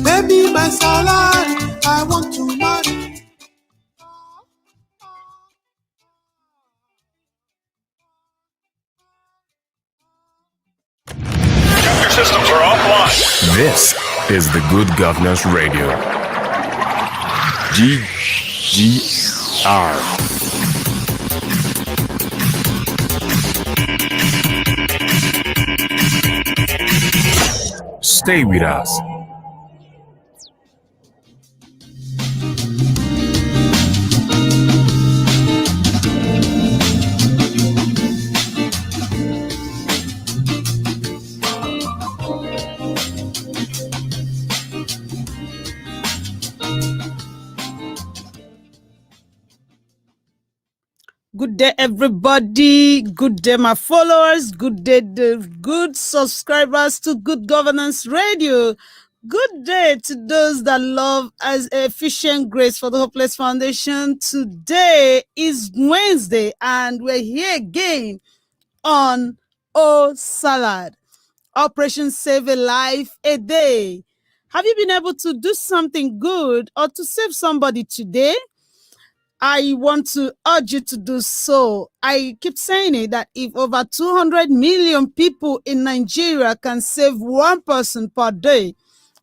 Baby, my salad, I want to marry. Your systems are offline. This is the Good Governance Radio. GGR. Stay with us. Good day, everybody. Good day, my followers. Good day, the good subscribers to Good Governance Radio. Good day to those that love as efficient grace for the Hopeless Foundation. Today is Wednesday, and we're here again on O Salad, Operation Save a Life a Day. Have you been able to do something good or to save somebody today? I want to urge you to do so. I keep saying it that if over 200 million people in Nigeria can save one person per day,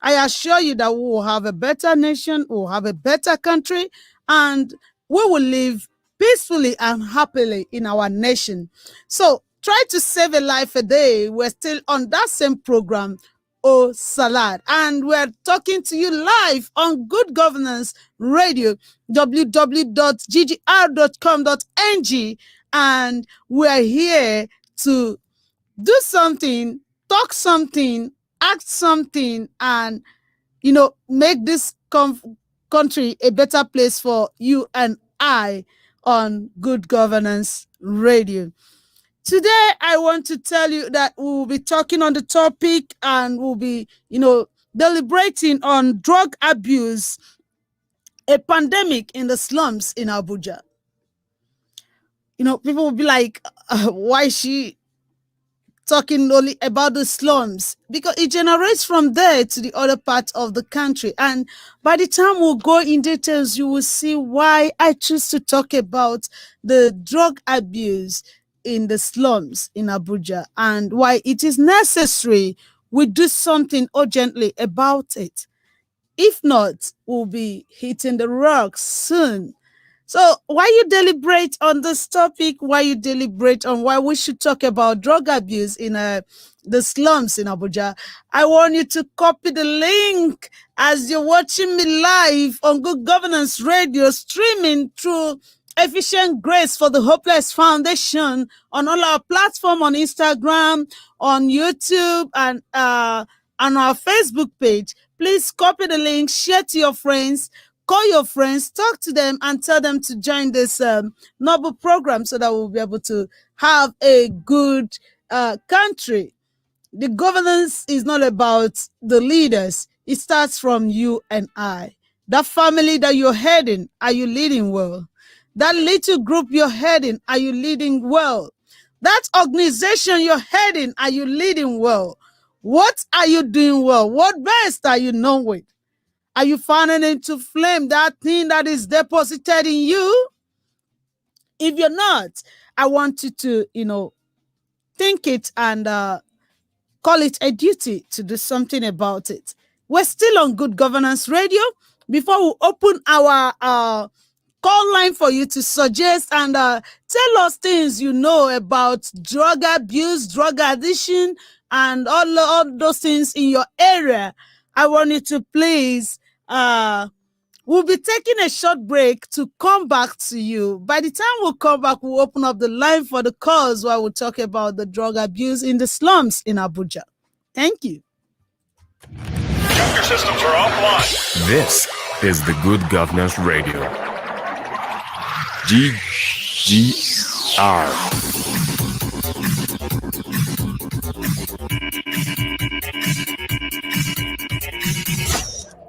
I assure you that we will have a better nation, we will have a better country, and we will live peacefully and happily in our nation. So try to save a life a day. We're still on that same program, O Salad, and we're talking to you live on Good Governance Radio, www.ggr.com.ng, and we're here to do something, talk something, act something, and make this country a better place for you and I on Good Governance Radio. Today, I want to tell you that we will be talking on the topic, and we'll be, deliberating on drug abuse, a pandemic in the slums in Abuja. People will be like, why is she talking only about the slums? Because it generates from there to the other parts of the country. And by the time we'll go in details, you will see why I choose to talk about the drug abuse in the slums in Abuja, and why it is necessary we do something urgently about it. If not, we'll be hitting the rocks soon. So why you deliberate on this topic, why you deliberate on why we should talk about drug abuse in the slums in Abuja, I want you to copy the link as you're watching me live on Good Governance Radio, streaming through Efficient Grace for the Hopeless Foundation on all our platforms, on Instagram, on YouTube, and on our Facebook page. Please copy the link, share to your friends, call your friends, talk to them, and tell them to join this noble program so that we'll be able to have a good country. The governance is not about the leaders. It starts from you and I. That family that you're heading, are you leading well? That little group you're heading, are you leading well? That organization you're heading, are you leading well? What are you doing well? What best are you known with? Are you fanning into flame that thing that is deposited in you? If you're not, I want you to, think it and call it a duty to do something about it. We're still on Good Governance Radio. Before we open our call line for you to suggest and tell us things you know about drug abuse, drug addiction, and all those things in your area, I want you to please, we'll be taking a short break to come back to you. By the time we'll come back, we'll open up the line for the calls while we'll talk about the drug abuse in the slums in Abuja. Thank you. Your systems are offline. This is the Good Governance Radio. GGR.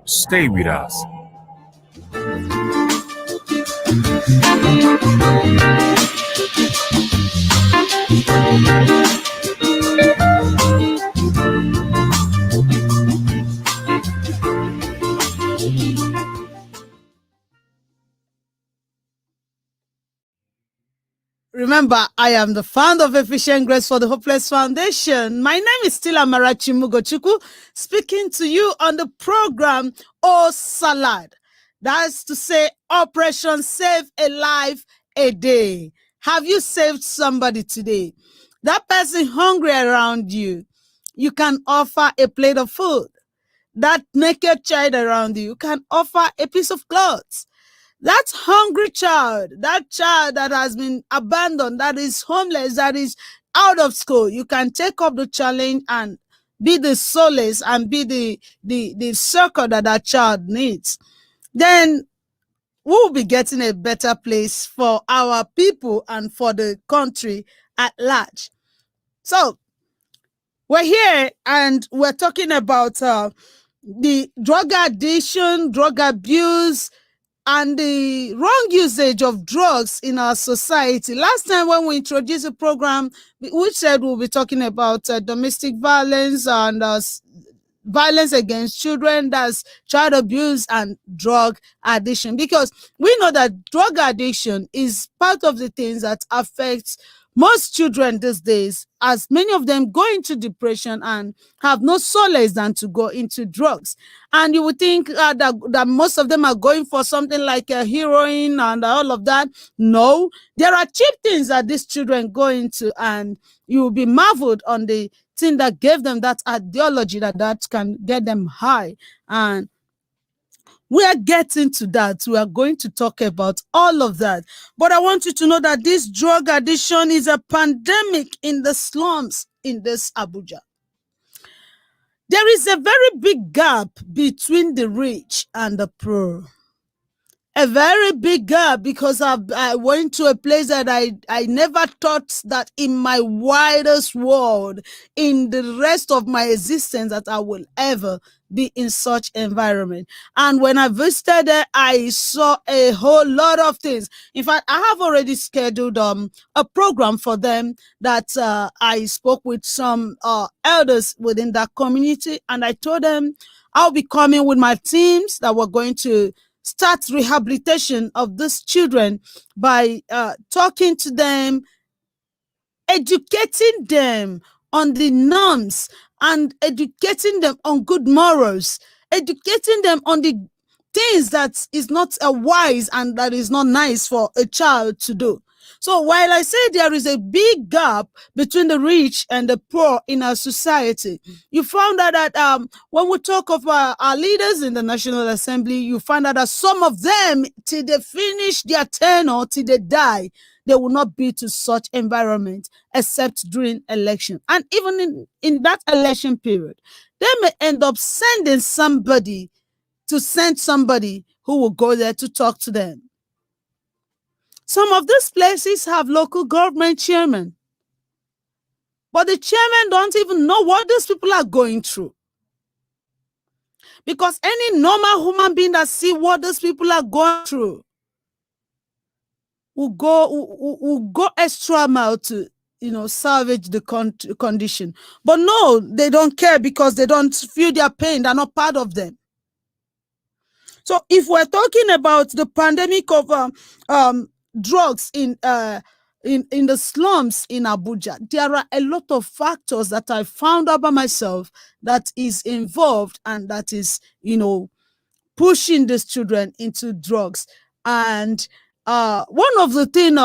Stay with us. Remember, I am the founder of Efficient Grace for the Hopeless Foundation. My name is still Amarachi Mugochukwu, speaking to you on the program O Salad. That's to say, Operation Save a Life a Day. Have you saved somebody today? That person hungry around you, you can offer a plate of food. That naked child around you can offer a piece of clothes. That hungry child, that child that has been abandoned, that is homeless, that is out of school, you can take up the challenge and be the solace and be the circle that that child needs. Then we'll be getting a better place for our people and for the country at large. So we're here and we're talking about the drug addiction, drug abuse, and the wrong usage of drugs in our society. Last time when we introduced the program, we said we'll be talking about domestic violence and violence against children, that's child abuse and drug addiction, because we know that drug addiction is part of the things that affects most children these days, as many of them go into depression and have no solace than to go into drugs. And you would think that most of them are going for something like heroin and all of that. No, there are cheap things that these children go into, and you will be marveled on the thing that gave them that ideology that can get them high. And we are getting to that. We are going to talk about all of that. But I want you to know that this drug addiction is a pandemic in the slums in this Abuja. There is a very big gap between the rich and the poor. A very big gap, because I went to a place that I never thought that in my widest world, in the rest of my existence, that I will ever be in such environment. And when I visited there, I saw a whole lot of things. In fact, I have already scheduled a program for them that I spoke with some elders within that community, and I told them I'll be coming with my teams that we're going to start rehabilitation of these children by talking to them, educating them on the norms, and educating them on good morals, educating them on the things that is not wise and that is not nice for a child to do. So while I say there is a big gap between the rich and the poor in our society, you found out that when we talk of our leaders in the National Assembly, you find out that some of them, till they finish their tenure, till they die, they will not be to such environment except during election. And even in that election period, they may end up sending somebody who will go there to talk to them. Some of these places have local government chairmen, but the chairmen don't even know what these people are going through. Because any normal human being that see what these people are going through will go extra mile to salvage the condition. But no, they don't care, because they don't feel their pain. They're not part of them. So if we're talking about the pandemic of drugs in the slums in Abuja, there are a lot of factors that I found out by myself that is involved, and that is, pushing these children into drugs. And one of the thing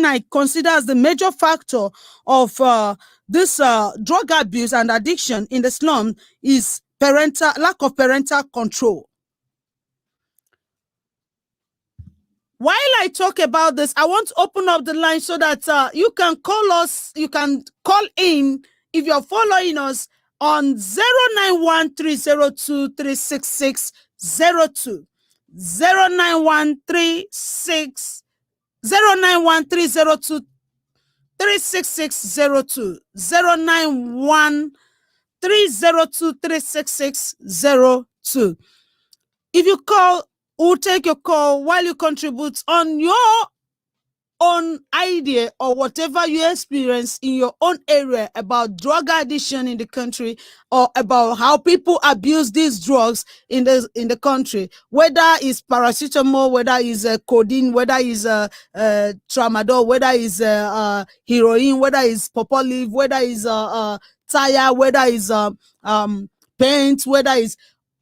I consider as the major factor of this drug abuse and addiction in the slum is lack of parental control. While I talk about this, I want to open up the line so that you can call us. You can call in if you're following us on 09130236602, 09130236602, 09130236602. If you call, we'll take your call while you contribute on your own idea or whatever you experience in your own area about drug addiction in the country, or about how people abuse these drugs in the country, whether it's paracetamol, whether it's codeine, whether it's tramadol, whether it's heroin, whether it's popolive, whether it's tire, whether it's paint, whether it's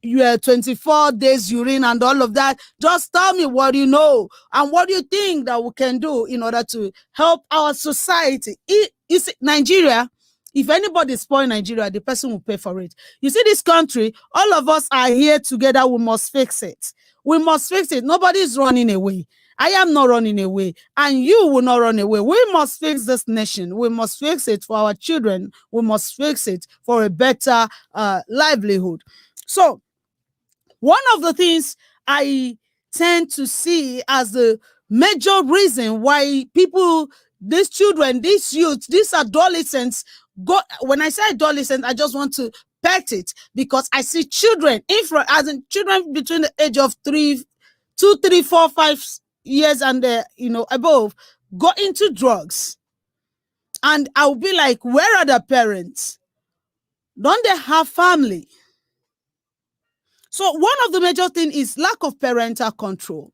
24 days urine and all of that. Just tell me what you know and what you think that we can do in order to help our society. You see, Nigeria, if anybody spoil Nigeria, the person will pay for it. You see, this country, all of us are here together. We must fix it. We must fix it. Nobody's running away. I am not running away, and you will not run away. We must fix this nation. We must fix it for our children. We must fix it for a better livelihood. So, one of the things I tend to see as the major reason why people, these children, these youth, these adolescents go, when I say adolescent, I just want to pet it, because I see children, as in children between the age of 2, 3, 4, 5 years and above, go into drugs. And I'll be like, where are the parents? Don't they have family? So one of the major things is lack of parental control.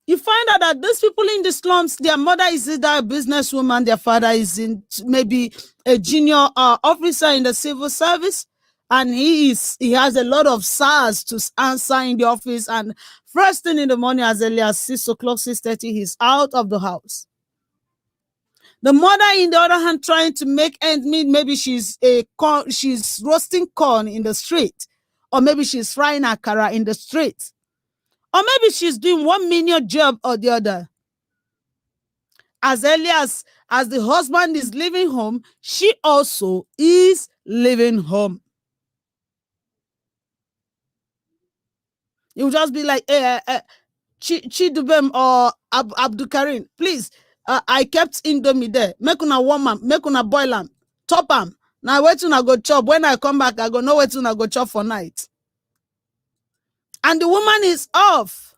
You find out that these people in the slums, their mother is either a businesswoman, their father is maybe a junior officer in the civil service, and he has a lot of SARS to answer in the office, and first thing in the morning, as early as 6 o'clock, 6:30, he's out of the house. The mother, in the other hand, trying to make ends meet. Maybe she's roasting corn in the street, or maybe she's frying akara in the street, or maybe she's doing one menial job or the other. As early as the husband is leaving home, she also is leaving home. You will just be like, Chidubem or Abdul Karim, please, I kept Indomie there. Make una warm am, make una boil am, top am. Now wait till I go chop. When I come back, I go know where to go chop for night. And the woman is off.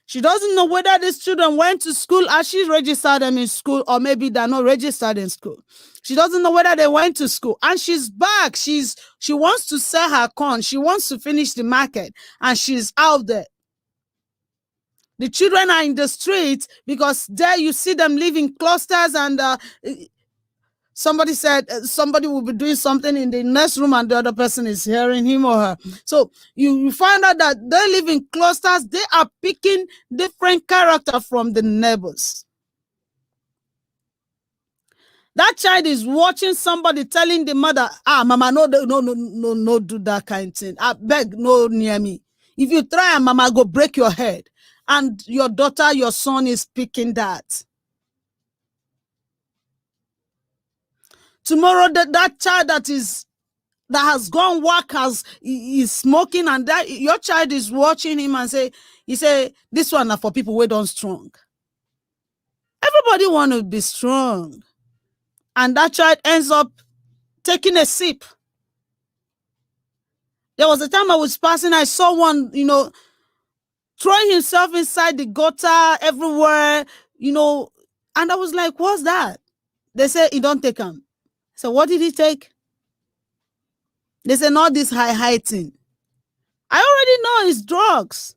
She doesn't know whether these children went to school as she registered them in school, or maybe they're not registered in school. She doesn't know whether they went to school. And she's back. She wants to sell her corn. She wants to finish the market. And she's out there. The children are in the street, because there you see them live in clusters, and somebody said somebody will be doing something in the next room and the other person is hearing him or her. So you find out that they live in clusters. They are picking different character from the neighbors. That child is watching somebody telling the mother, mama, no, do that kind of thing. I beg, no near me. If you try, mama, go break your head. And your daughter, your son is picking that. Tomorrow, that child that has gone work is smoking, and that your child is watching him and say, this one are for people who don't strong. Everybody want to be strong. And that child ends up taking a sip. There was a time I was passing, I saw one, throwing himself inside the gutter everywhere, and I was like, what's that? They say, he don't take him. So what did he take? They say, not this high thing. I already know it's drugs.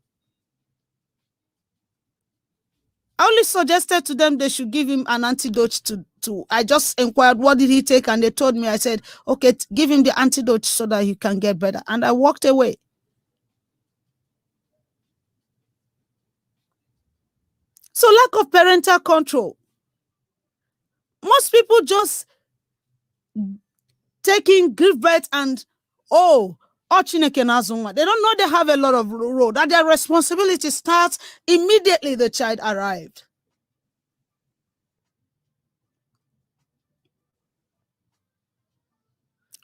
I only suggested to them they should give him an antidote to I just inquired, what did he take? And they told me. I said, okay, give him the antidote so that he can get better. And I walked away. So lack of parental control. Most people just taking give birth and, they don't know they have a lot of role, that their responsibility starts immediately the child arrived.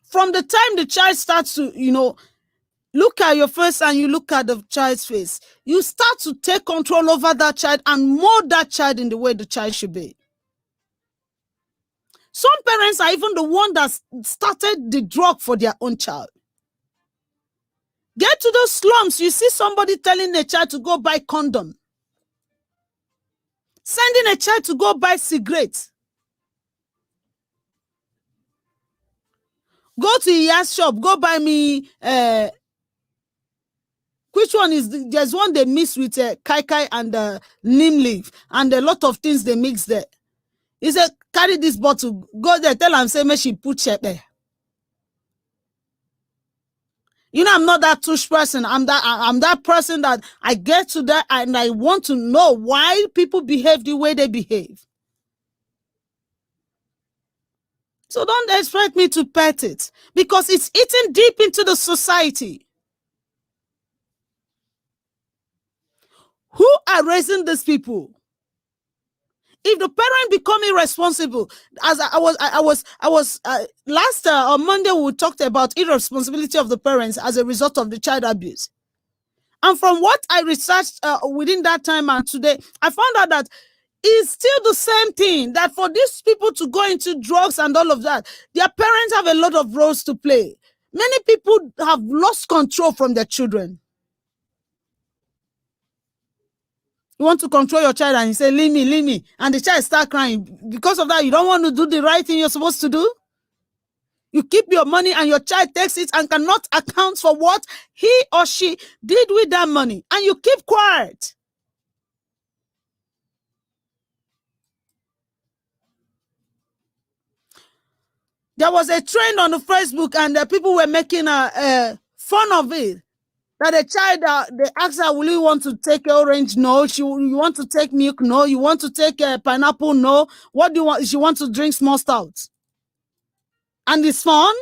From the time the child starts to, look at your face and you look at the child's face, you start to take control over that child and mold that child in the way the child should be. Some parents are even the one that started the drug for their own child. Get to those slums, you see somebody telling a child to go buy condom. Sending a child to go buy cigarettes. Go to Iya's shop, go buy me, which one is, there's one they mix with kai kai and neem leaf, and a lot of things they mix there. He said, carry this bottle, go there, tell am say, make she put check there. You know, I'm not that touch person. I'm that person that I get to that and I want to know why people behave the way they behave. So don't expect me to pet it, because it's eating deep into the society. Who are raising these people? If the parent become irresponsible, as I was last on Monday, we talked about irresponsibility of the parents as a result of the child abuse. And from what I researched within that time and today, I found out that it's still the same thing, that for these people to go into drugs and all of that, their parents have a lot of roles to play. Many people have lost control from their children. You want to control your child and you say, leave me, and the child start crying. Because of that, you don't want to do the right thing you're supposed to do. You keep your money and your child takes it and cannot account for what he or she did with that money, and you keep quiet. There was a trend on the Facebook, and people were making fun of it. That a child, they asked her, will you want to take orange? No. You want to take milk? No. You want to take pineapple? No. What do you want? She wants to drink small stout. And it's fun.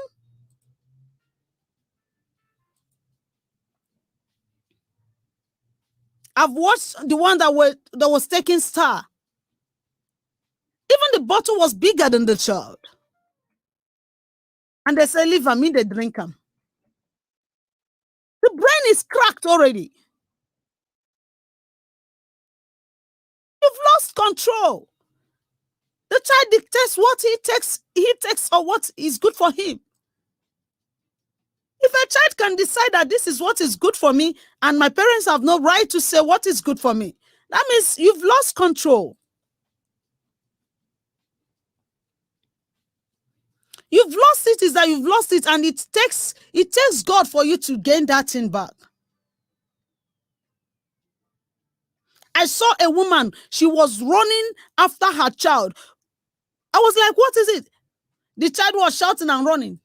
I've watched the one that was taking Star. Even the bottle was bigger than the child. And they say, leave them in, they drink them. The brain is cracked already. You've lost control. The child dictates what he takes or what is good for him. If a child can decide that this is what is good for me, and my parents have no right to say what is good for me, that means you've lost control. You've lost it, is that you've lost it, and it takes God for you to gain that thing back. I saw a woman, she was running after her child. I was like, what is it? The child was shouting and running.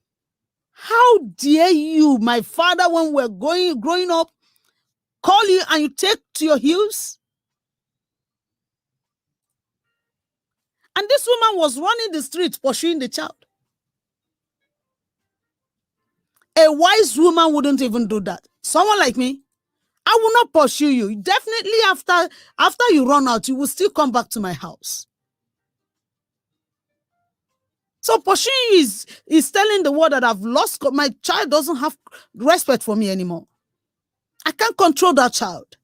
How dare you, my father, when we're growing up, call you and you take to your heels? And this woman was running the street pursuing the child. A wise woman wouldn't even do that. Someone like me, I will not pursue you. Definitely after you run out, you will still come back to my house. So pursuing you is telling the world that I've lost, my child doesn't have respect for me anymore. I can't control that child.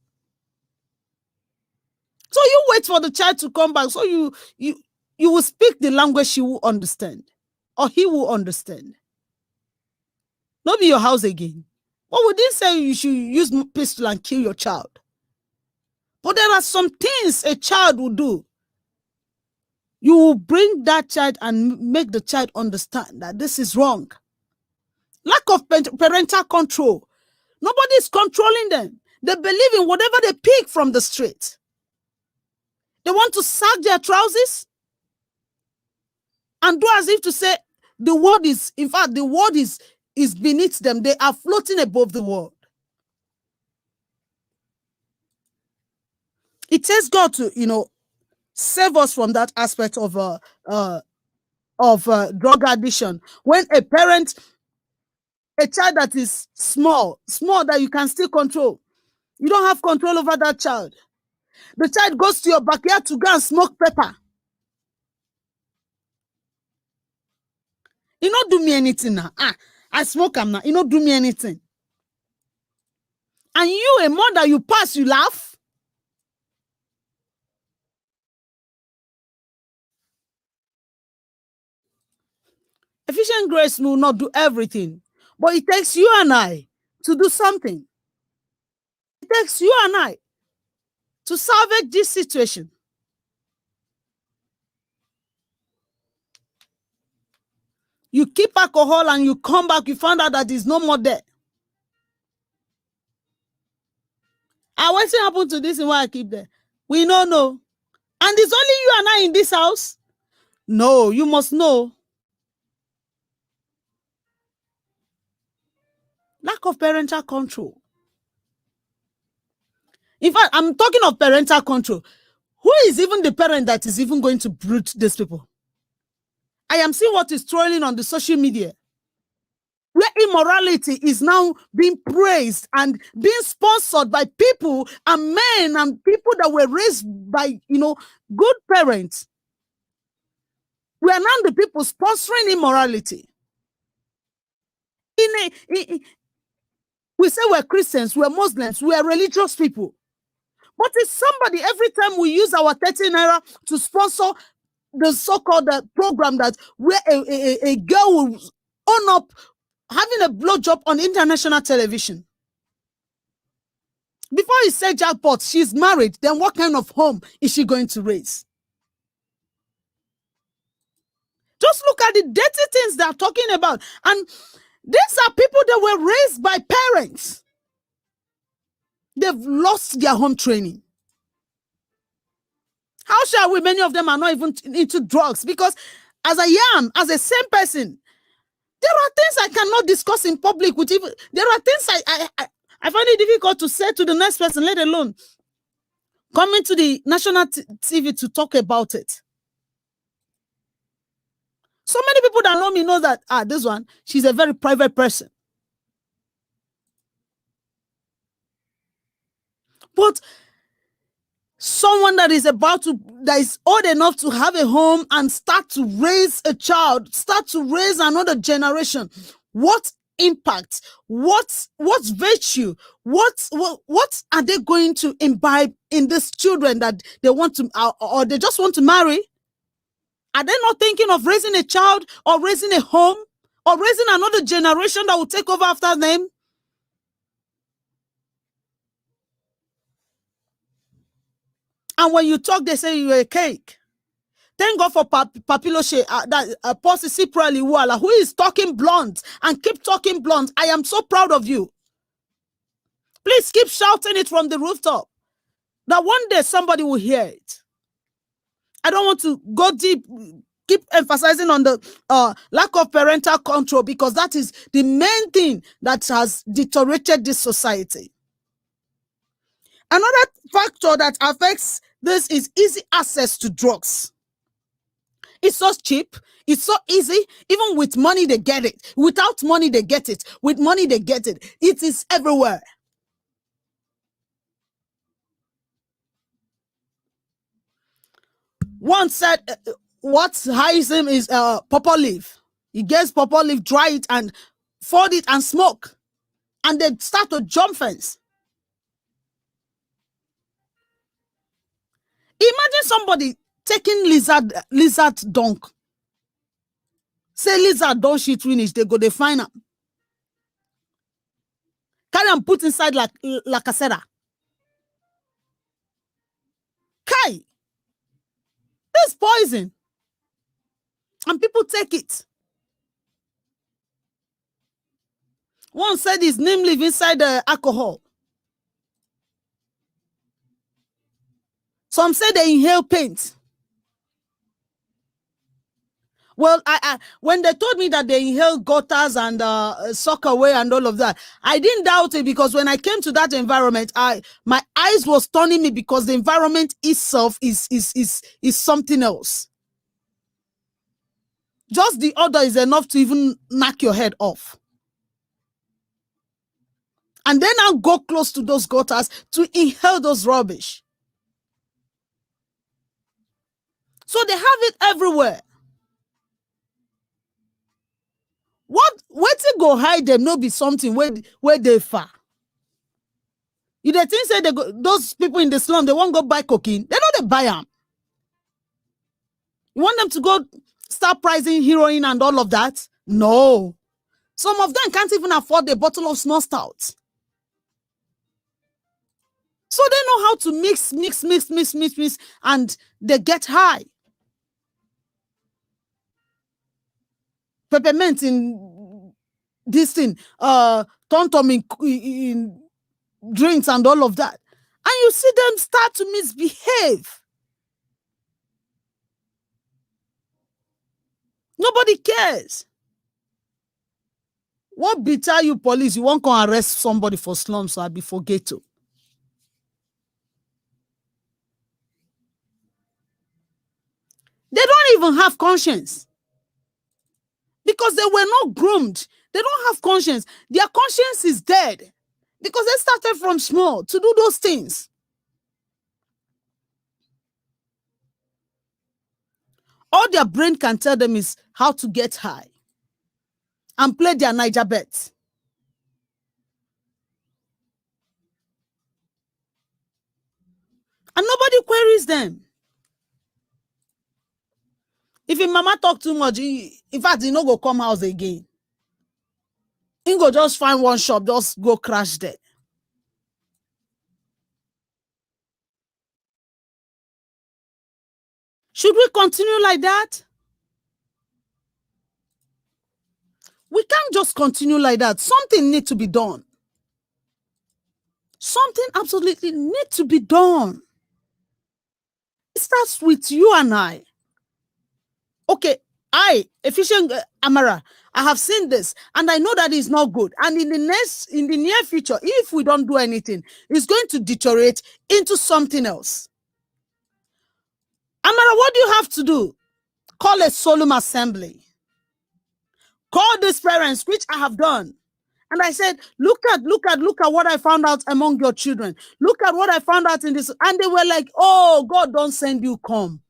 So you wait for the child to come back, so you will speak the language she will understand, or he will understand. Not be your house again. What would they say? You should use pistol and kill your child. But there are some things a child will do. You will bring that child and make the child understand that this is wrong. Lack of parental control. Nobody is controlling them. They believe in whatever they pick from the street. They want to sag their trousers and do as if to say the world is, in fact, the world is beneath them. They are floating above the world. It takes God to, save us from that aspect of drug addiction. When a parent, a child that is small that you can still control, you don't have control over that child. The child goes to your backyard to go and smoke pepper. You don't do me anything now. I smoke them now. You don't do me anything. And you, a mother, you pass, you laugh. Efficient grace will not do everything, but it takes you and I to do something. It takes you and I to salvage this situation. You keep alcohol and you come back, you find out that there's no more there. And what's happened to this and why I keep there? We don't know. And it's only you and I in this house? No, you must know. Lack of parental control. In fact, I'm talking of parental control. Who is even the parent that is even going to brood these people? I am seeing what is trolling on the social media, where immorality is now being praised and being sponsored by people and men and people that were raised by, good parents. We are now the people sponsoring immorality. We say we're Christians, we're Muslims, we're religious people. But it's somebody, every time we use our 13 naira to sponsor the so-called program that where a girl will own up having a blowjob on international television. Before you say jackpot, she's married, then what kind of home is she going to raise? Just look at the dirty things they're talking about. And these are people that were raised by parents. They've lost their home training. How shall we? Many of them are not even into drugs, because as I am, as a same person, there are things I cannot discuss in public with even. There are things I find it difficult to say to the next person, let alone coming to the national TV to talk about it. So many people that know me know that, this one, she's a very private person. But someone that is old enough to have a home and start to raise a child, start to raise another generation, what impact, what virtue, what are they going to imbibe in these children that they want to, or they just want to marry? Are they not thinking of raising a child or raising a home or raising another generation that will take over after them? And when you talk, they say you're a cake. Thank God for Papiloche, Apostle Praliwala, who is talking blunt and keep talking blunt. I am so proud of you. Please keep shouting it from the rooftop. That one day somebody will hear it. I don't want to go deep, keep emphasizing on the lack of parental control, because that is the main thing that has deteriorated this society. Another factor that affects this is easy access to drugs. It's so cheap. It's so easy. Even with money, they get it. Without money, they get it. With money, they get it. It is everywhere. One said, what him is pawpaw leaf. He gets pawpaw leaf, dry it, and fold it and smoke. And they start to jump fence. Imagine somebody taking lizard dunk. Say lizard don't shit finish, they go, they find them. Carry and put inside like a seda. Kai. This poison. And people take it. One said his name live inside the alcohol. Some say they inhale paint. Well, when they told me that they inhale gutters and sock away and all of that, I didn't doubt it, because when I came to that environment, my eyes was turning me, because the environment itself is something else. Just the odor is enough to even knock your head off. And then I'll go close to those gutters to inhale those rubbish. So they have it everywhere. Where to go hide them? No, be something where they far. You the thing say those people in the slum, they won't go buy cocaine. They know they buy them. You want them to go start pricing heroin and all of that? No. Some of them can't even afford a bottle of small stout. So they know how to mix, and they get high. peppermint in this thing, tom in drinks and all of that. And you see them start to misbehave. Nobody cares. What bitter you police? You won't come arrest somebody for slums or before ghetto. They don't even have conscience. Because they were not groomed. They don't have conscience. Their conscience is dead. Because they started from small to do those things. All their brain can tell them is how to get high and play their Niger bets. And nobody queries them. If your mama talk too much, in fact, he no go come house again. He go just find one shop, just go crash there. Should we continue like that? We can't just continue like that. Something needs to be done. Something absolutely needs to be done. It starts with you and I. Okay, Efficient Amara, I have seen this and I know that it's not good. And in the near future, if we don't do anything, it's going to deteriorate into something else. Amara, what do you have to do? Call a solemn assembly. Call these parents, which I have done. And I said, look at what I found out among your children. Look at what I found out in this. And they were like, oh, God don't send you come.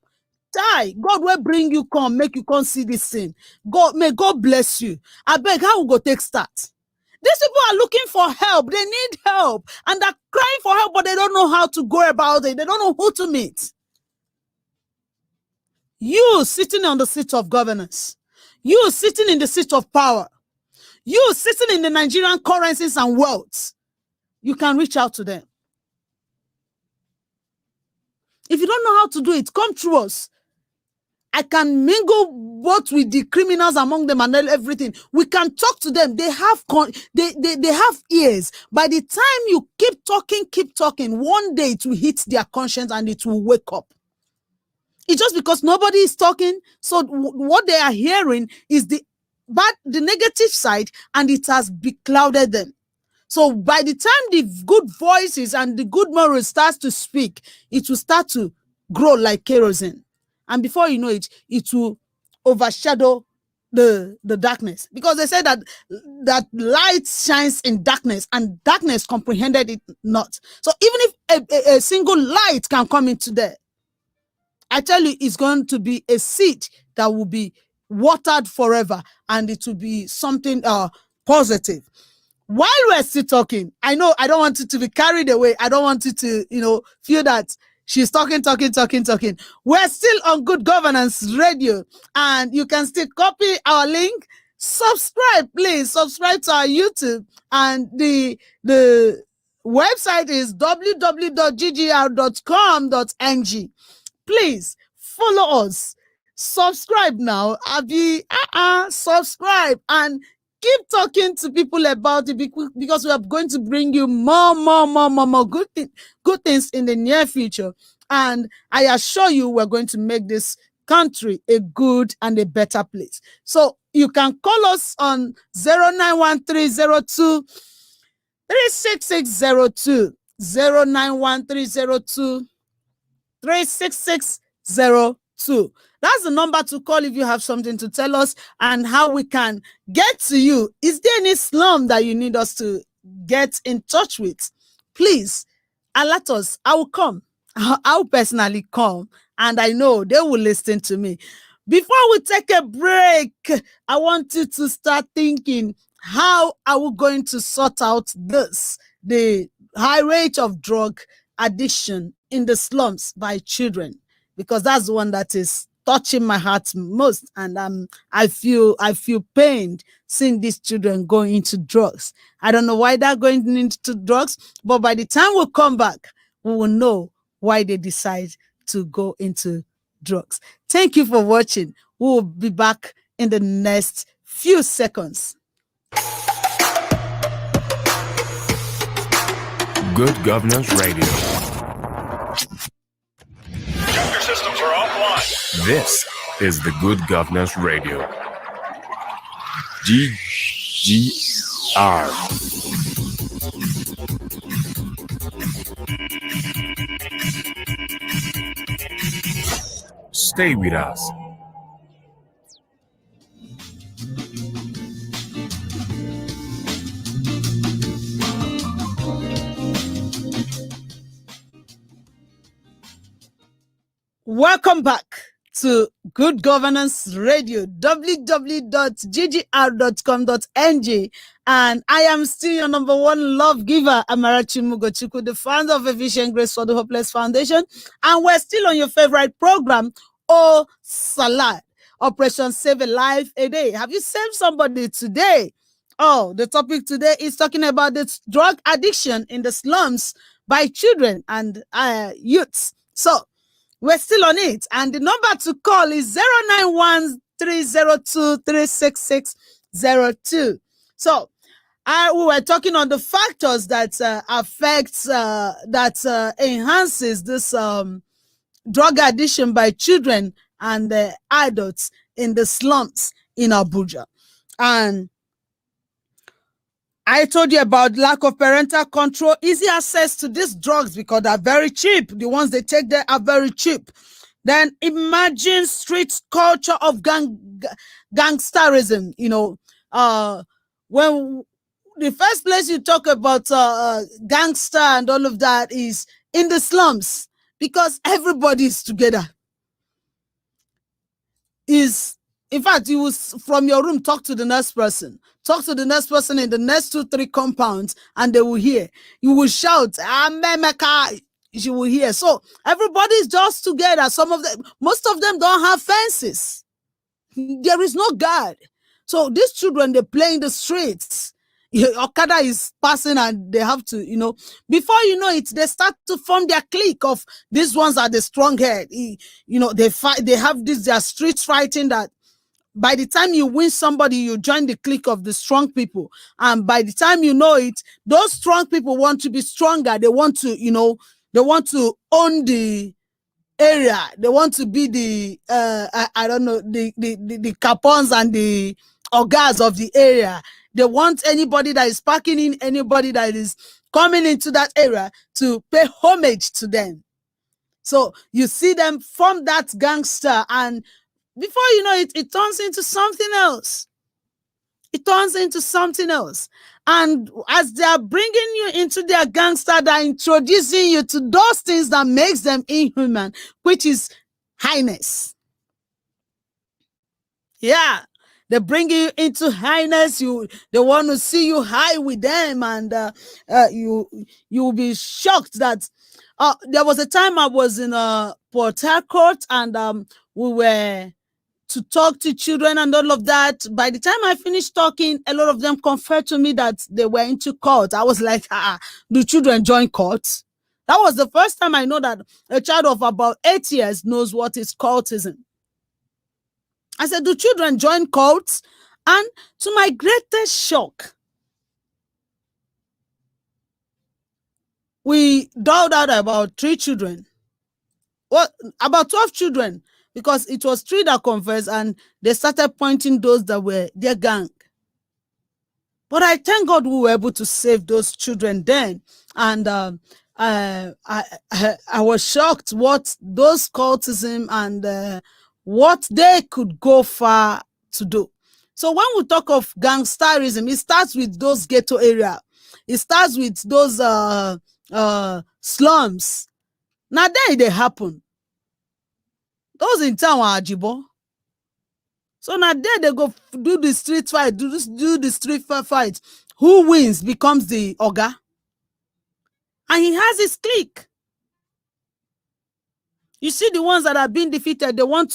Die. God will bring you come, make you come see this thing. God, may God bless you. I beg, how we go take start? These people are looking for help. They need help. And they're crying for help, but they don't know how to go about it. They don't know who to meet. You sitting on the seat of governance. You sitting in the seat of power. You sitting in the Nigerian currencies and wealth. You can reach out to them. If you don't know how to do it, come through us. I can mingle both with the criminals among them and everything. We can talk to them. They have they have ears. By the time you keep talking, one day it will hit their conscience and it will wake up. It's just because nobody is talking. So what they are hearing is the negative side, and it has beclouded them. So by the time the good voices and the good morals starts to speak, it will start to grow like kerosene. And before you know it, it will overshadow the darkness. Because they say that light shines in darkness and darkness comprehended it not. So even if a single light can come into there, I tell you, it's going to be a seed that will be watered forever, and it will be something positive. While we're still talking, I know I don't want you to be carried away. I don't want you to, feel that she's talking. We're still on Good Governance Radio, and you can still copy our link. Subscribe, please. Subscribe to our YouTube, and the website is www.ggr.com.ng. Please follow us. Subscribe now. Subscribe and keep talking to people about it, because we are going to bring you more good things in the near future. And I assure you, we're going to make this country a good and a better place. So you can call us on 091302 36602, 091302 36602. That's the number to call if you have something to tell us and how we can get to you. Is there any slum that you need us to get in touch with? Please alert us. I will come. I'll personally come, and I know they will listen to me. Before we take a break, I want you to start thinking, how are we going to sort out the high rate of drug addiction in the slums by children? Because that's the one that is touching my heart most, and I feel pained seeing these children going into drugs. I don't know why they're going into drugs, but by the time we come back, we will know why they decide to go into drugs. Thank you for watching. We will be back in the next few seconds. Good Governance Radio. Computer systems are offline. This is the Good Governance Radio. GGR. Stay with us. Welcome back to Good Governance Radio, www.ggr.com.ng. And I am still your number one love giver, Amarachi Mugochukwu, the founder of Efficient Grace for the Hopeless Foundation. And we're still on your favorite program, Oh Salad, Operation Save a Life a Day. Have you saved somebody today? Oh, the topic today is talking about the drug addiction in the slums by children and youths. So, we're still on it. And the number to call is 091-302-36602. So we were talking on the factors that enhances this drug addiction by children and adults in the slums in Abuja. And I told you about lack of parental control, easy access to these drugs because they're very cheap. The ones they take there are very cheap. Then imagine street culture of gangsterism. You know, when the first place you talk about gangster and all of that is in the slums because everybody is together. In fact, you will, from your room, talk to the next person. Talk to the next person in the next 2-3 compounds, and they will hear. You will shout, "Amemeka." You will hear. So everybody is just together. Most of them don't have fences. There is no guard. So these children, they play in the streets. Okada is passing, and they have to, before you know it, they start to form their clique of these ones are the strong head. They fight. They have their street fighting that. By the time you win somebody, you join the clique of the strong people. And by the time you know it, those strong people want to be stronger. They want to, they want to own the area. They want to be the, the capons and the ogas of the area. They want anybody that is parking in, anybody that is coming into that area to pay homage to them. So you see them form that gangster, and before you know it, it turns into something else. It turns into something else. And as they are bringing you into their gangster, they're introducing you to those things that makes them inhuman, which is highness. Yeah. They bring you into highness. They want to see you high with them, and you will be shocked that there was a time I was in Port Harcourt, and we were to talk to children and all of that. By the time I finished talking, a lot of them confessed to me that they were into cult. I was like, do children join cults? That was the first time I know that a child of about 8 years knows what is cultism. I said, do children join cults? And to my greatest shock, we dialed out about 3 children. Well, about 12 children, because it was 3 that confessed, and they started pointing those that were their gang. But I thank God we were able to save those children then. And I was shocked what those cultism and what they could go far to do. So when we talk of gangsterism, it starts with those ghetto area. It starts with those slums. Now there they happen. Those in town are Ajibo. So now there they go do the street fight, do the street fight. Who wins becomes the Oga. And he has his clique. You see the ones that are being defeated, they want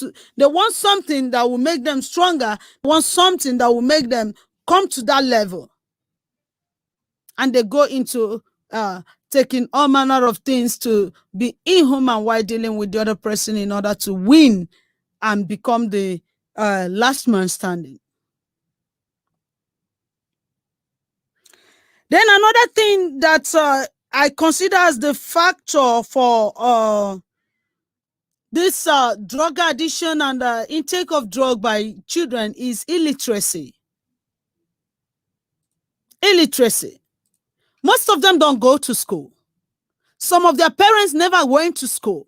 something that will make them stronger. They want something that will make them come to that level. And they go into taking all manner of things to be inhuman while dealing with the other person in order to win and become the last man standing. Then another thing that I consider as the factor for this drug addiction and intake of drug by children is illiteracy. Illiteracy. Most of them don't go to school. Some of their parents never went to school.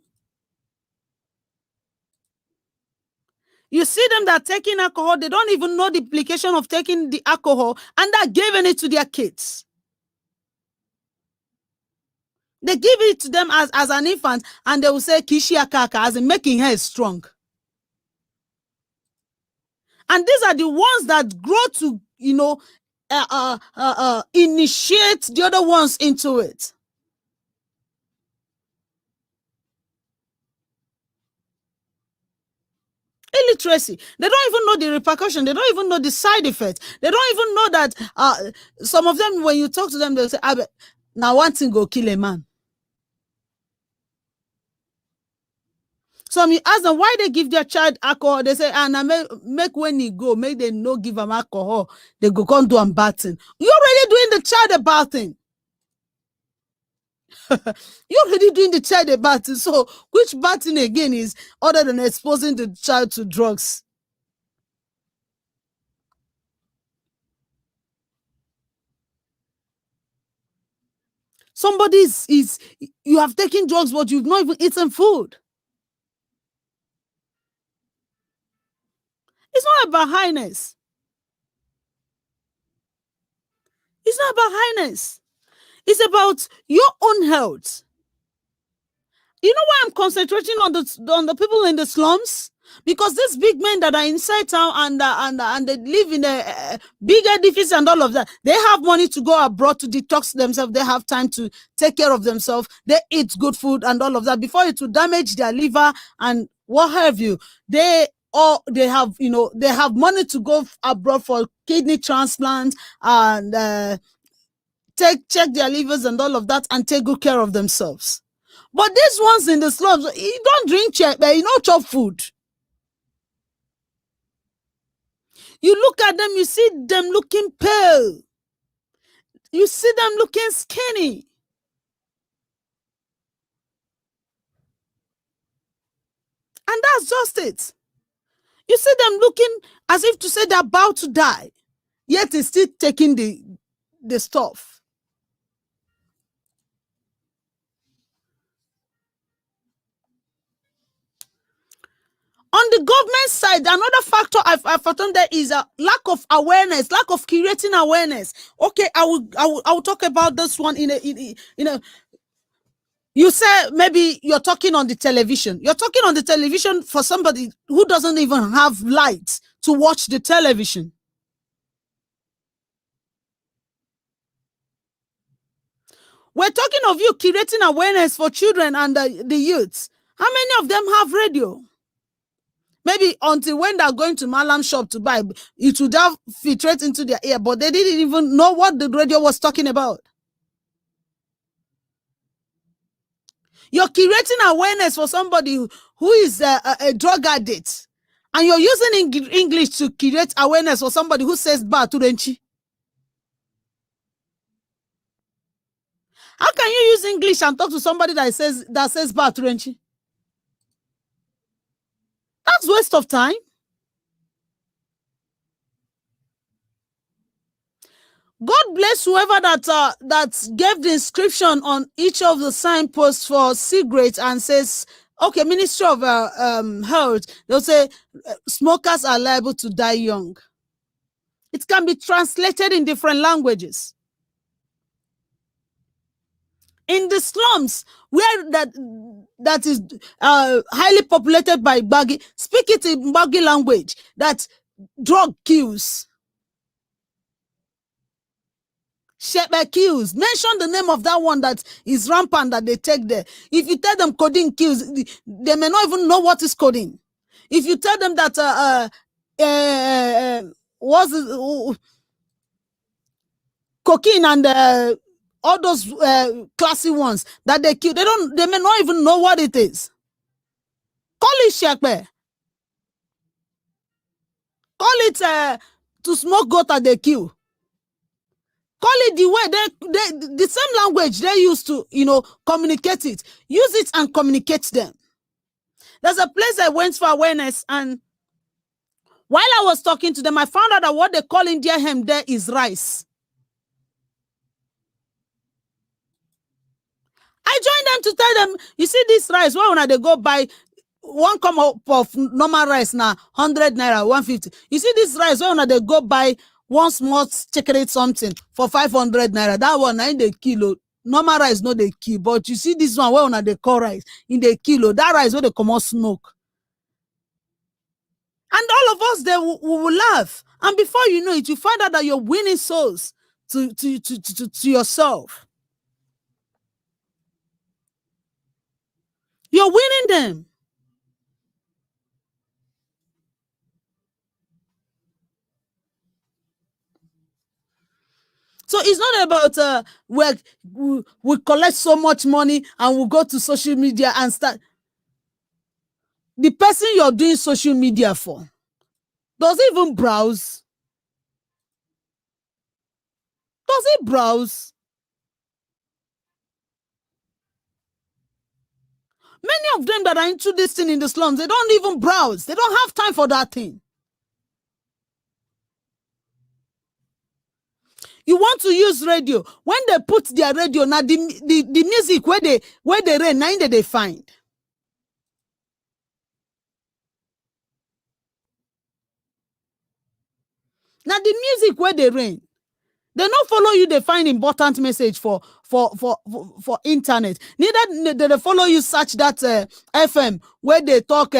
You see them that are taking alcohol, they don't even know the implication of taking the alcohol, and they're giving it to their kids. They give it to them as an infant, and they will say Kishia Kaka, as in making her strong. And these are the ones that grow to, initiate the other ones into it. Illiteracy. They don't even know the repercussion. They don't even know the side effects. They don't even know that some of them, when you talk to them, they'll say, now one thing go kill a man. Some you ask them why they give their child alcohol. They say, and make when he go, make them no give them alcohol. They go come do a bad thing. You're already doing the child a bad thing. You're already doing the child a bad thing. So which bad thing again is other than exposing the child to drugs? Somebody is you have taken drugs, but you've not even eaten food. It's not about highness. It's not about highness. It's about your own health. You know why I'm concentrating on the people in the slums? Because these big men that are inside town and they live in a big edifice and all of that, they have money to go abroad to detox themselves. They have time to take care of themselves. They eat good food and all of that before it will damage their liver and what have you. They have they have money to go abroad for kidney transplant and check their livers and all of that and take good care of themselves. But these ones in the slums, you don't drink you don't chop food. You look at them, you see them looking pale. You see them looking skinny. And that's just it. You see them looking as if to say they're about to die, yet they're still taking the stuff. On the government side, another factor I've found there is a lack of awareness, lack of creating awareness. Okay, I will talk about this one in a. You say maybe you're talking on the television. You're talking on the television for somebody who doesn't even have light to watch the television. We're talking of you creating awareness for children and the youths. How many of them have radio? Maybe until when they're going to Malam shop to buy, it would have filtered into their ear, but they didn't even know what the radio was talking about. You're creating awareness for somebody who is a drug addict, and you're using English to create awareness for somebody who says "ba turenchi." How can you use English and talk to somebody that says "ba turenchi"? That's waste of time. God bless whoever that gave the inscription on each of the signposts for cigarettes and says, okay, Ministry of Health, they'll say smokers are liable to die young. It can be translated in different languages. In the slums, where that is highly populated by Gbagi, speak it in Gbagi language, that drug kills. Shepe kills. Mention the name of that one that is rampant that they take there. If you tell them codeine kills, they may not even know what is codeine. If you tell them that cocaine and all those classy ones that they kill, they may not even know what it is. Call it shepe. Call it to smoke goat that they kill. Call it the way the same language they used to, communicate it. Use it and communicate them. There's a place I went for awareness, and while I was talking to them, I found out that what they call in their hem there is rice. I joined them to tell them, you see this rice, why when they go buy one cup of normal rice now, 100 naira, 150. You see this rice, why when they go buy one small chocolate something for 500 naira, that one in the kilo. Normal rice no the kilo, but you see this one, why when they call rice in the kilo, that rice where they come out smoke. And all of us there will laugh. And before you know it, you find out that you're winning souls to yourself. You're winning them. So it's not about we collect so much money and we'll go to social media and start. The person you're doing social media for, does he even browse? Does he browse? Many of them that are into this thing in the slums, they don't even browse. They don't have time for that thing. You want to use radio. When they put their radio, now the music where they rain, now they find. Now the music where they rain, they don't follow you, they find important message for internet. Neither they follow you search that FM where they talk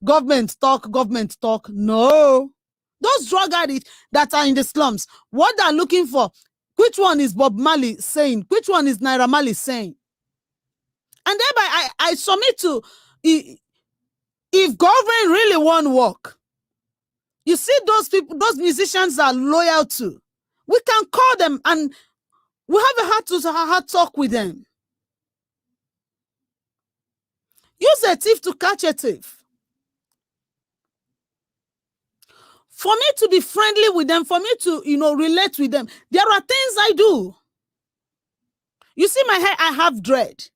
government talk. No. Those drug addicts that are in the slums, what they're looking for, which one is Bob Marley saying? Which one is Naira Marley saying? And thereby I submit to, if government really want work, you see those people, those musicians are loyal to. We can call them and we have a heart talk with them. Use a thief to catch a thief. For me to be friendly with them, for me to, relate with them, there are things I do. You see my hair, I have dread.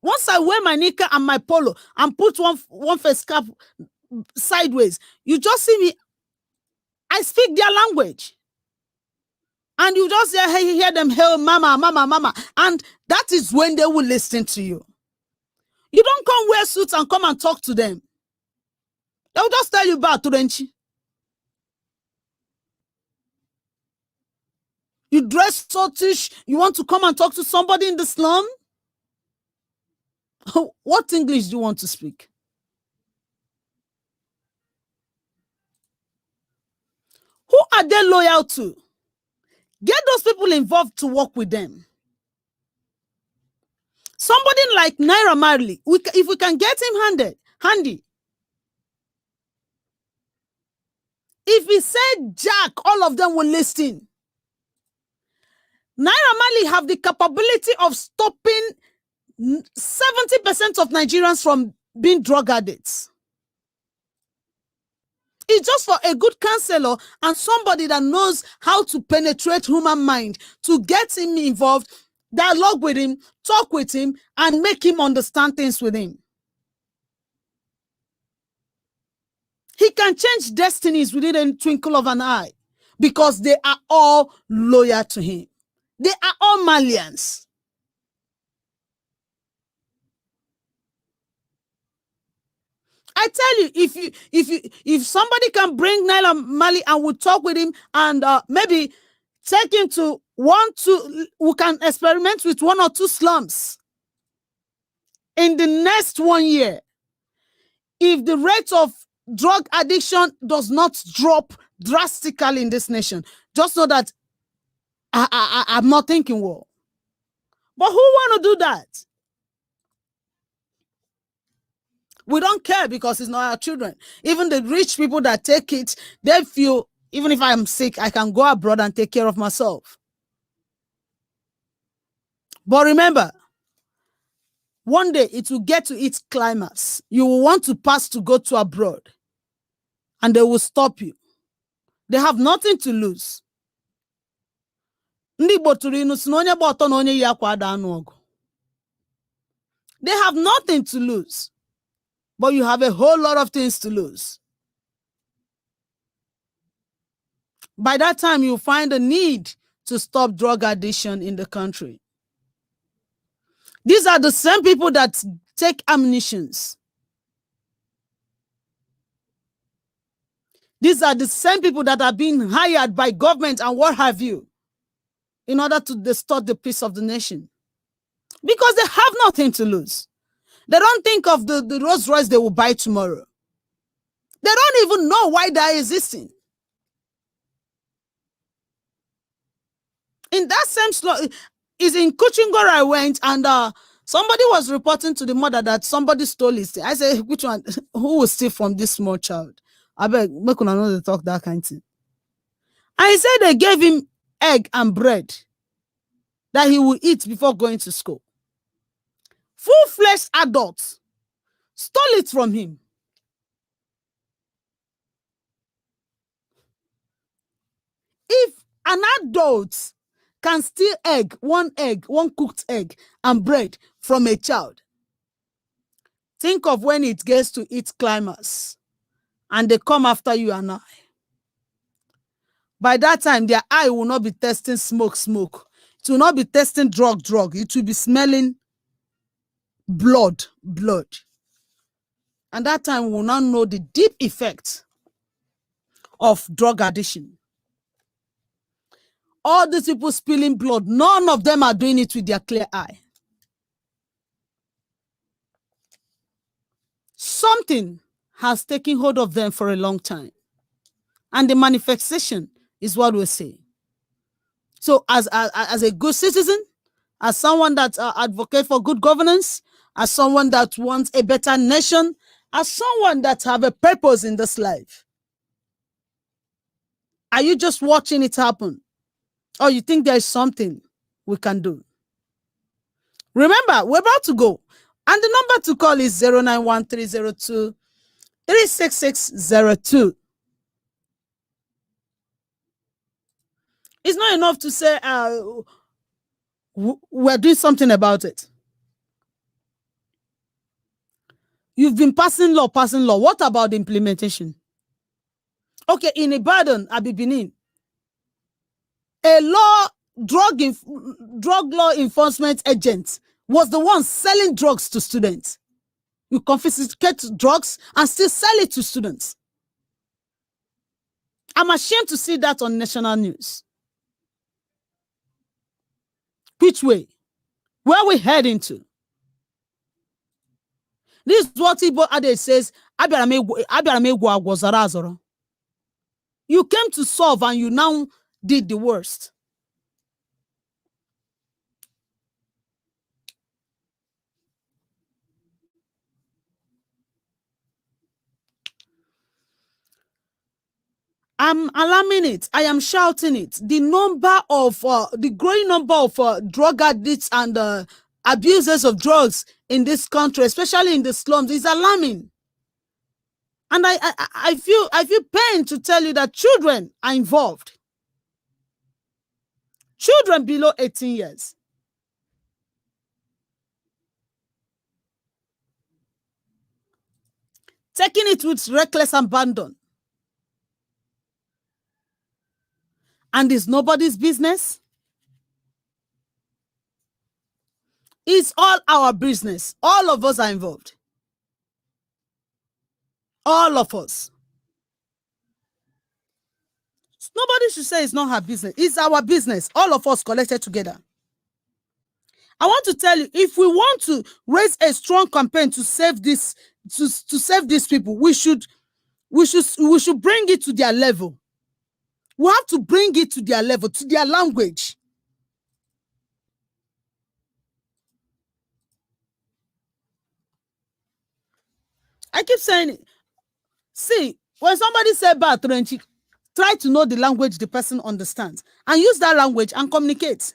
Once I wear my knicker and my polo and put one face cap sideways, you just see me, I speak their language. And you just hear them, hey, mama, mama, mama. And that is when they will listen to you. You don't come wear suits and come and talk to them. They'll just tell you about Turenchi. You dress sotish, you want to come and talk to somebody in the slum? What English do you want to speak? Who are they loyal to? Get those people involved to work with them. Somebody like Naira Marley, if we can get him handy. If he said Jack, all of them will listen. Naira Marley have the capability of stopping 70% of Nigerians from being drug addicts. It's just for a good counselor and somebody that knows how to penetrate human mind to get him involved, dialogue with him, talk with him, and make him understand things with him. He can change destinies within a twinkle of an eye because they are all loyal to him. They are all Malians. I tell you, if somebody can bring Naira Marley and we'll talk with him and maybe take him to we can experiment with 1 or 2 slums in the next 1 year. If the rate of drug addiction does not drop drastically in this nation, just know that I'm not thinking war. But who want to do that? We don't care because it's not our children. Even the rich people that take it, they feel, even if I'm sick, I can go abroad and take care of myself. But remember, one day it will get to its climax. You will want to pass to go to abroad, and they will stop you. They have nothing to lose. Ndị Igbo tụrụ inu sị na onye gba ọtọ na onye yi akwa ada anụ ọgụ. They have nothing to lose, but you have a whole lot of things to lose. By that time, you find a need to stop drug addiction in the country. These are the same people that take ammunitions. These are the same people that are being hired by government and what have you in order to distort the peace of the nation. Because they have nothing to lose. They don't think of the Rolls Royce they will buy tomorrow. They don't even know why they are existing. In that same slum, is in Kuchingor I went, and somebody was reporting to the mother that somebody stole his thing. I said, which one? Who will steal from this small child? I beg, make una know they talk that kind of thing. I said they gave him egg and bread that he will eat before going to school. Full-fledged adults stole it from him. If an adult can steal one cooked egg and bread from a child, think of when it gets to its climax and they come after you and I. By that time, their eye will not be testing smoke. It will not be testing drug. It will be smelling blood. And that time we will not know the deep effect of drug addiction. All these people spilling blood, none of them are doing it with their clear eye. Something has taken hold of them for a long time. And the manifestation is what we say. So as a good citizen, as someone that advocates for good governance, as someone that wants a better nation, as someone that have a purpose in this life, are you just watching it happen? Or you think there is something we can do? Remember, we're about to go. And the number to call is 091302 36602. It's not enough to say we're doing something about it. You've been passing law. What about the implementation? Okay, in Ibadan, Abibinin, a drug law enforcement agent was the one selling drugs to students. You confiscate drugs and still sell it to students. I'm ashamed to see that on national news. Which way? Where are we heading to? This is what Igbo Ade says, you came to solve and you now did the worst. I'm alarming it. I am shouting it. The growing number of drug addicts and abusers of drugs in this country, especially in the slums, is alarming. And I feel pain to tell you that children are involved. Children below 18 years. Taking it with reckless abandon. And it's nobody's business. It's all our business. All of us are involved. All of us. Nobody should say it's not her business. It's our business. All of us collected together. I want to tell you, if we want to raise a strong campaign to save this, to save these people, we should bring it to their level. We have to bring it to their level, to their language. I keep saying it. See, when somebody says Batrenchi, try to know the language the person understands and use that language and communicate.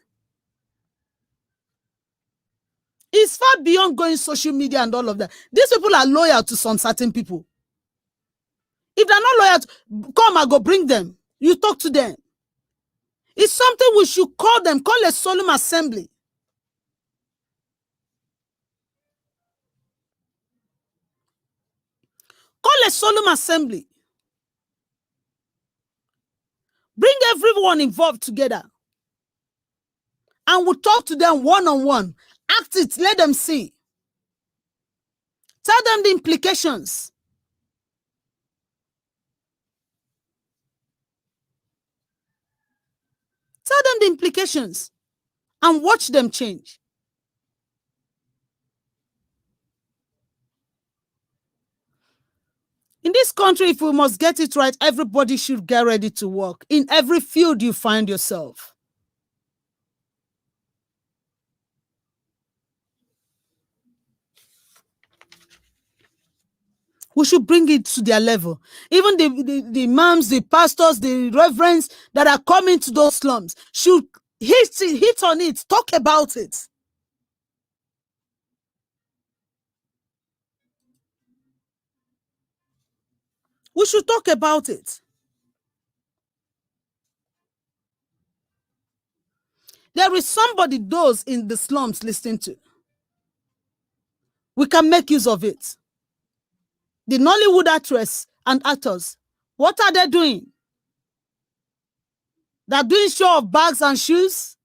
It's far beyond going social media and all of that. These people are loyal to some certain people. If they're not loyal, come and go bring them. You talk to them. It's something we should call them, call a solemn assembly. Call a solemn assembly. Bring everyone involved together. And we'll talk to them one-on-one. Act it, let them see. Tell them the implications. Tell them the implications and watch them change. In this country, if we must get it right, everybody should get ready to work in every field you find yourself. We should bring it to their level. Even the imams, the pastors, the reverends that are coming to those slums should hit on it, talk about it. We should talk about it. There is somebody those in the slums listening to. We can make use of it. The Nollywood actress and actors, what are they doing? They're doing show of bags and shoes.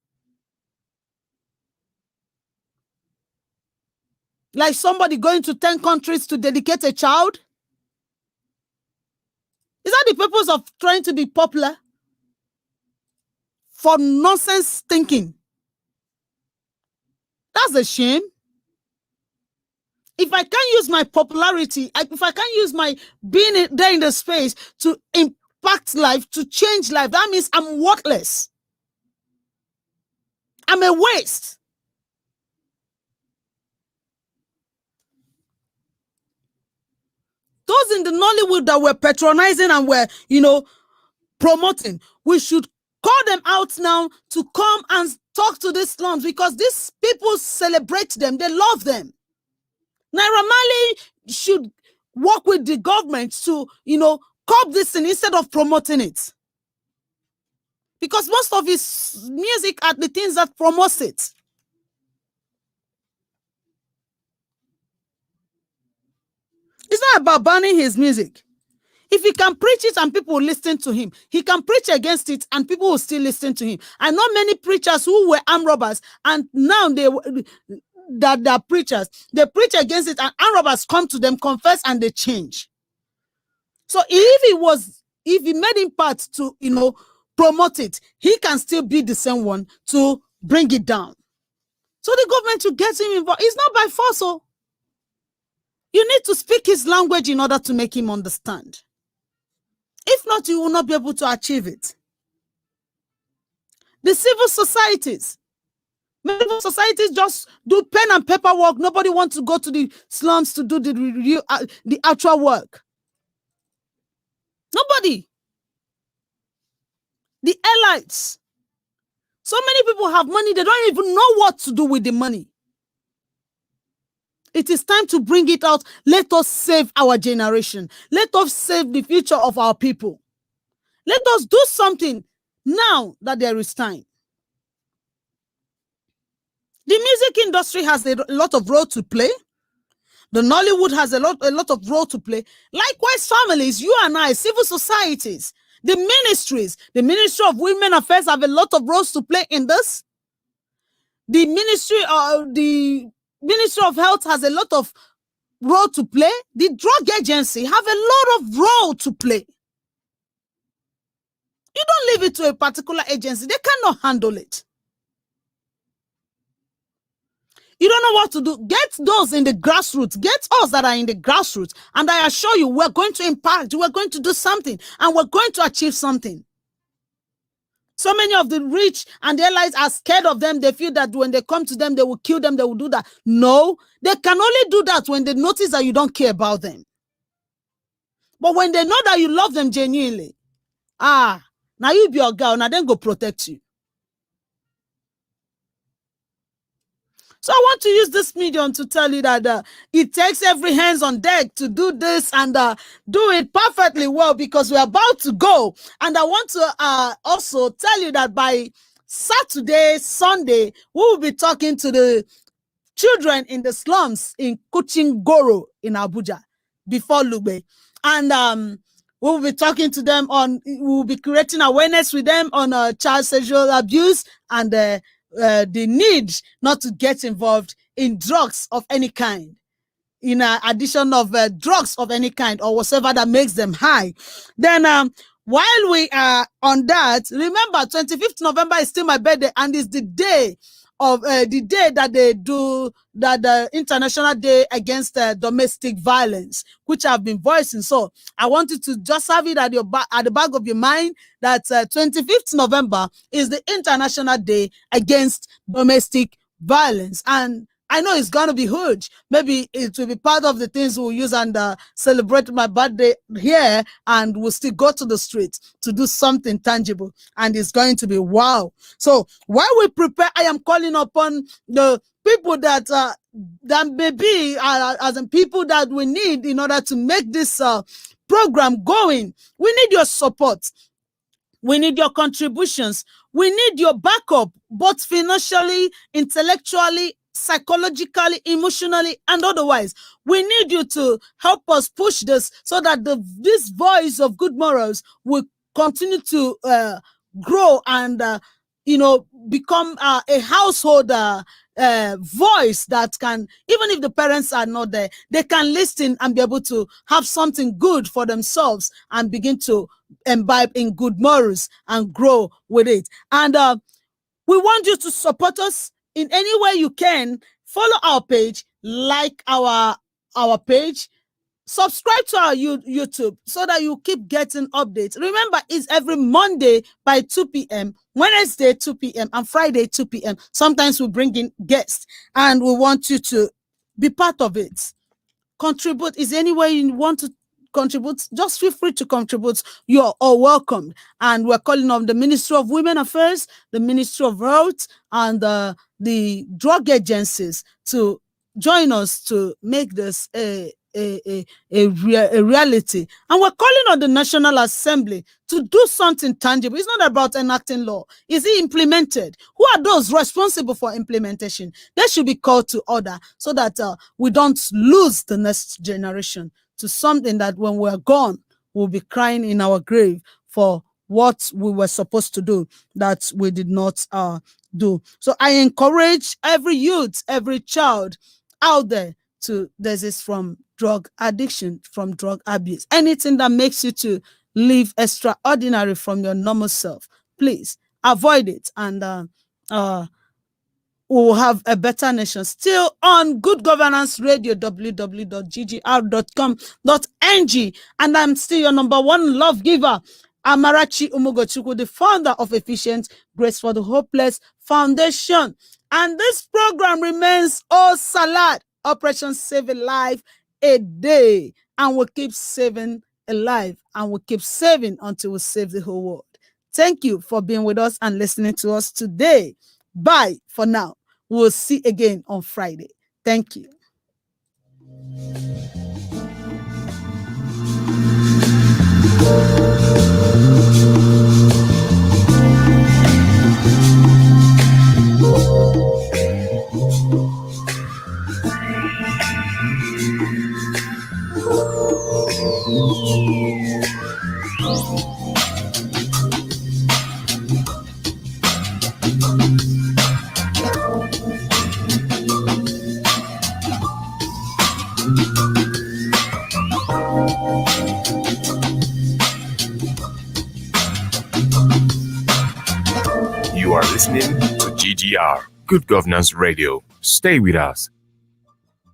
Like somebody going to 10 countries to dedicate a child. Is that the purpose of trying to be popular? For nonsense thinking. That's a shame. If I can't use my popularity, if I can't use my being there in the space to impact life, to change life, that means I'm worthless. I'm a waste. Those in the Nollywood that were patronizing and were, promoting, we should call them out now to come and talk to these slums, because these people celebrate them. They love them. Naira Marley should work with the government to, curb this thing instead of promoting it. Because most of his music are the things that promotes it. It's not about banning his music. If he can preach it and people will listen to him, he can preach against it and people will still listen to him. I know many preachers who were armed robbers and now they're preachers. They preach against it and armed robbers come to them, confess, and they change. So if he made him part to, promote it, he can still be the same one to bring it down. So the government will get him involved. It's not by force. So you need to speak his language in order to make him understand. If not, you will not be able to achieve it. The civil societies. Many societies just do pen and paper work. Nobody wants to go to the slums to do the actual work. Nobody. The elites. So many people have money, they don't even know what to do with the money. It is time to bring it out. Let us save our generation. Let us save the future of our people. Let us do something now that there is time. The music industry has a lot of role to play. The Nollywood has a lot of role to play. Likewise, families, you and I, civil societies, the ministries, the Ministry of Women Affairs have a lot of roles to play in this. The Ministry of Health has a lot of role to play. The drug agency have a lot of role to play. You don't leave it to a particular agency. They cannot handle it. You don't know what to do. Get those in the grassroots. Get us that are in the grassroots. And I assure you, we're going to impact. We're going to do something. And we're going to achieve something. So many of the rich and the elites are scared of them. They feel that when they come to them, they will kill them. They will do that. No, they can only do that when they notice that you don't care about them. But when they know that you love them genuinely, now you be your girl. Now then go protect you. So I want to use this medium to tell you that it takes every hands on deck to do this and do it perfectly well, because we're about to go. And I want to also tell you that by Saturday, Sunday, we will be talking to the children in the slums in Kuchingoro in Abuja before Lugbe. And we will be talking to them we will be creating awareness with them on child sexual abuse and the need not to get involved in drugs of any kind, in addition of drugs of any kind or whatever that makes them high. Then while we are on that, remember 25th November is still my birthday, and it's the day of the day that they do the International Day Against Domestic Violence, which I've been voicing. So I want you to just have it at the back of your mind that 25th November is the International Day Against Domestic Violence. And I know it's going to be huge. Maybe it will be part of the things we'll use and celebrate my birthday here, and we'll still go to the streets to do something tangible. And it's going to be wow. So while we prepare, I am calling upon the people that may be as in people that we need in order to make this program going. We need your support. We need your contributions. We need your backup, both financially, intellectually, psychologically, emotionally, and otherwise. We need you to help us push this so that this voice of good morals will continue to grow and become a household voice that can, even if the parents are not there, they can listen and be able to have something good for themselves and begin to imbibe in good morals and grow with it. And we want you to support us in any way you can. Follow our page, like our page, subscribe to our YouTube so that you keep getting updates. Remember, it's every Monday by 2 p.m., Wednesday 2 p.m., and Friday 2 p.m. Sometimes we bring in guests, and we want you to be part of it. Contribute. Is there any way you want to contribute? Just feel free to contribute. You're all welcome. And we're calling on the Ministry of Women Affairs, the Ministry of Health, and the drug agencies to join us to make this a reality. And we're calling on the National Assembly to do something tangible. It's not about enacting law. Is it implemented? Who are those responsible for implementation? They should be called to order so that we don't lose the next generation to something that when we're gone, we'll be crying in our grave for what we were supposed to do that we did not do. So I encourage every youth, every child out there to desist from drug addiction, from drug abuse. Anything that makes you to live extraordinary from your normal self, please avoid it, and we'll have a better nation. Still on Good Governance Radio, www.ggr.com.ng. And I'm still your number one love giver, Amarachi Umugochukwu, the founder of Efficient Grace for the Hopeless Foundation. And this program remains all salad. Operation Save a Life a Day. And we'll keep saving a life, and we'll keep saving until we save the whole world. Thank you for being with us and listening to us today. Bye for now. We'll see again on Friday. Thank you. You are listening to GGR, Good Governance Radio. Stay with us.